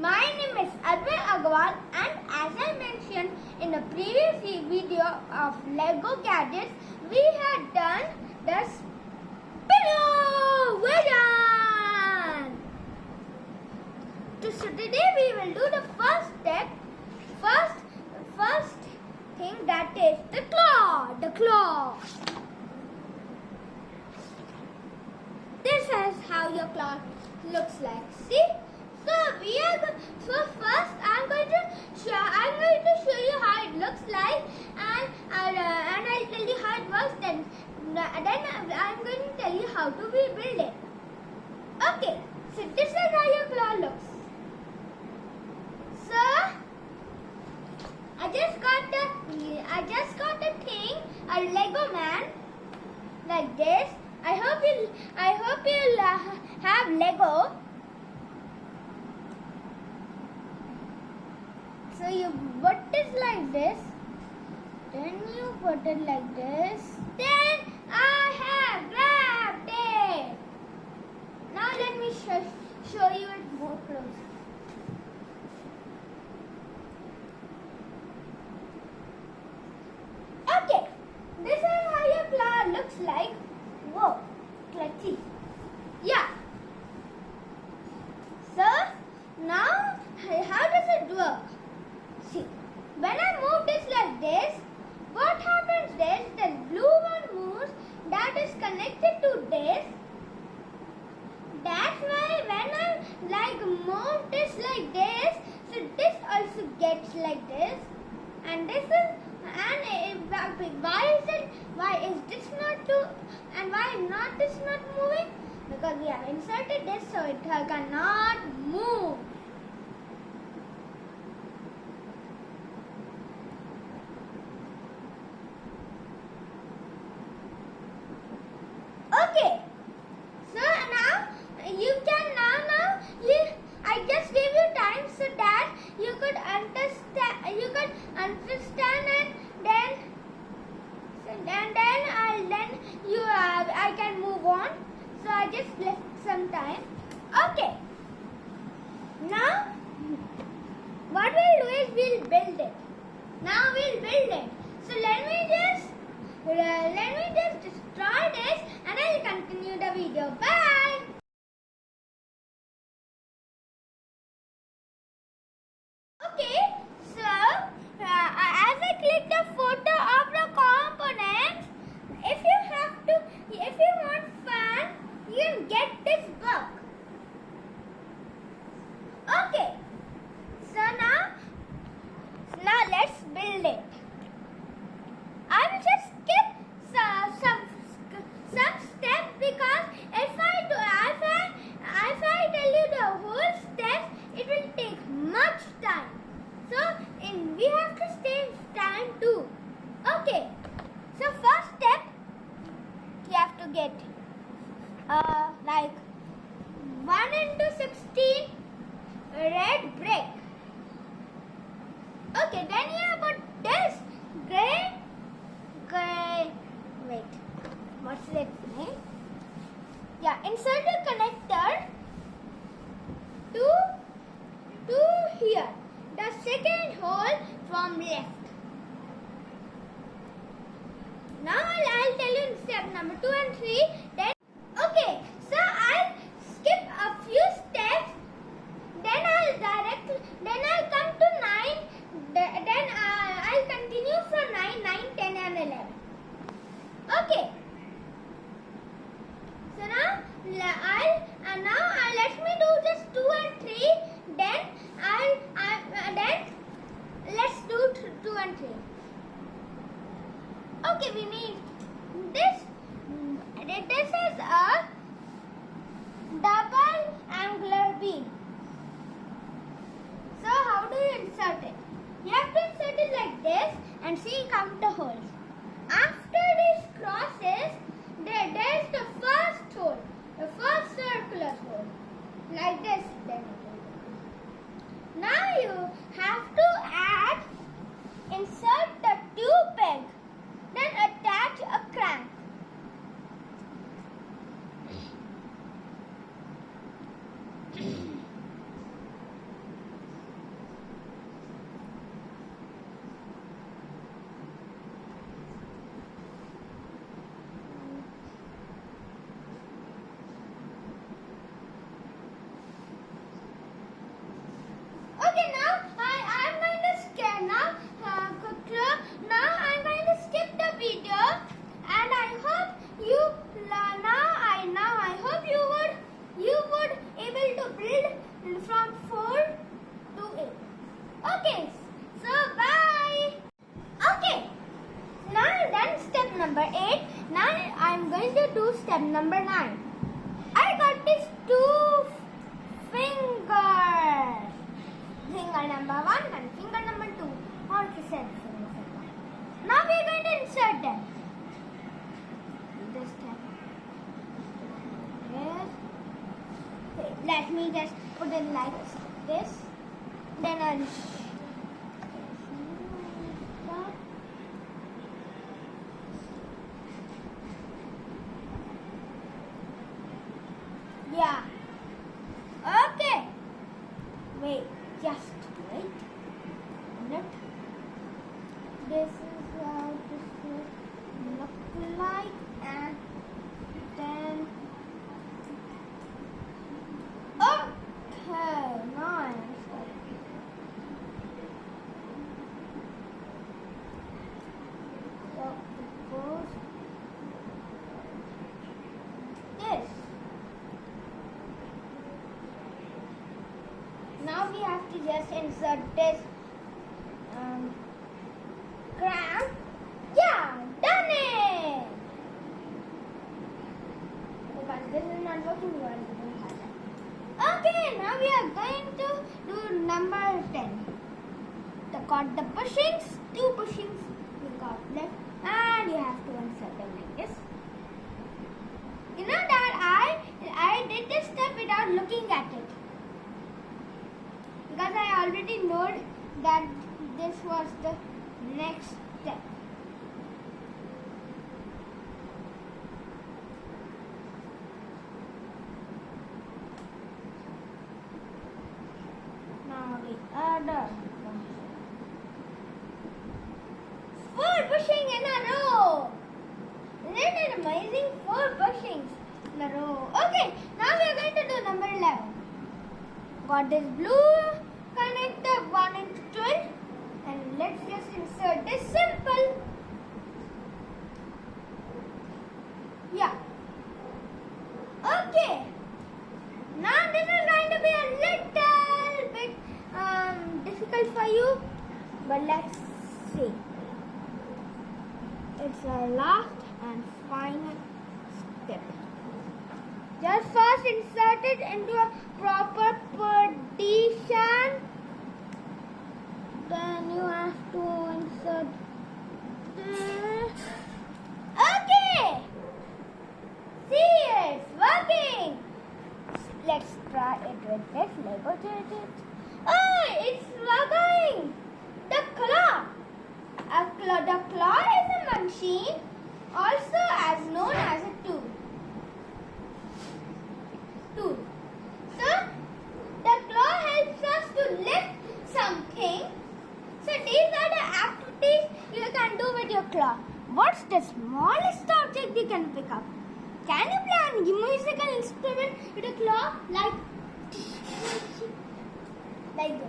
My name is Advay Agarwal, and as I mentioned in the previous video of Lego gadgets, we had done the spinner version. So today we will do the first step, first thing, that is the claw. This is how your claw looks like. See? So first I'm going to show you how it looks like, and I'll tell you how it works. Then I'm going to tell you how to build it. Okay. So this is how your claw looks. So I just got a thing, a Lego man like this. I hope you'll have Lego. So you put it like this, then you put it like this, then I have grabbed it. Now let me show you it more close. Okay, this is how your claw looks like. Whoa, clutchy. Yeah. So now how does it work? See, when I move this like this, what happens is the blue one moves, that is connected to this. That's why when I move this like this, so this also gets like this, and this is, and why is this not to, and why not this not moving? Because we have inserted this, so it cannot move. Okay, so now I just gave you time so that you could understand, and I can move on. So I just left some time. Okay, now what we'll do is we'll build it. Now we'll build it. So let me just destroy this, and I'll continue the video. Bye. Okay, so as I click the photo of the components, if you want fun, you can get this book. Okay, so now let's build it. I will just skip some steps, because if I tell you the whole steps, it will take much time. So we have to save time too. Okay. So first step, you have to get like 1x16 red brick. Okay, then you have got this gray. Wait, what's that name? Yeah, insert the connector to here, the second hole from left. Now I'll tell you in step number 2 and 3. Then okay, so I'll skip a few steps. Then I'll come to 9. Then I'll continue from 9, 10 and 11. Okay. So now let me do just 2 and 3. Then then let's do 2 and 3. Okay, we need this. This is a double angular beam. So how do you insert it? You have to insert it like this, and see, count the holes. After these crosses, there's the first hole, the first circular hole, like this. Then now you have to insert the 2 peg, then attach Now I'm going to do step number 9. I got these 2 fingers. Finger number 1 and finger number 2. Or finger. Now we are going to insert them. This step. Yes. Let me just put it like this. Then I'll yeah. Okay. Wait. Just wait. Minute. This is how this will look like, and then okay. Nice. So it goes this. Now we have to just insert this cramp. Yeah, done it! Because this is not working well. Okay, now we are going to do number 10. Got the bushings, 2 bushings we got left, and you have to insert them like this. You know that I did this step without looking at it. Because I already know that this was the next step. Now the other 4 bushing in a row. Isn't it amazing? 4 bushings in a row. Okay, now we are going to do number 11. Got this blue connector 1 into 12, and let's just insert this simple. Yeah. Okay. Now this is going to be a little bit difficult for you, but let's see. It's our last and final step. Just first insert it into a proper position. Then you have to insert this. Okay! See, it's working! Let's try it with this Lego gadget. Oh, it's working! The claw! The claw is a machine, also as known as a tool. So, the claw helps us to lift something. So, these are the activities you can do with your claw. What's the smallest object you can pick up? Can you play a musical instrument with a claw like this?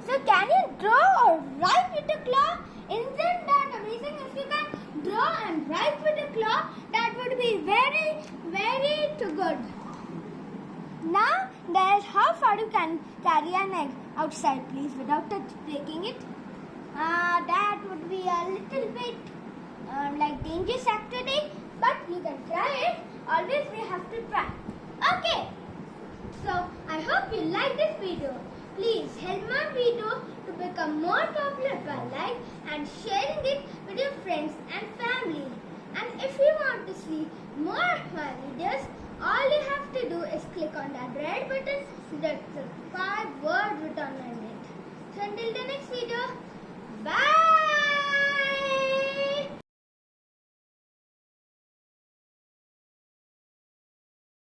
So can you draw or write with a claw? Isn't that amazing? If you can draw and write with a claw, that would be very, very too good. Now, there's how far you can carry an egg outside, please, without breaking it. That would be a little bit like dangerous activity, but you can try it. Always we have to try. Okay. So, I hope you like this video. Please help my video to become more popular by like and sharing it with your friends and family. And if you want to see more of my videos, all you have to do is click on that red button that subscribe word written on it. So until the next video, bye.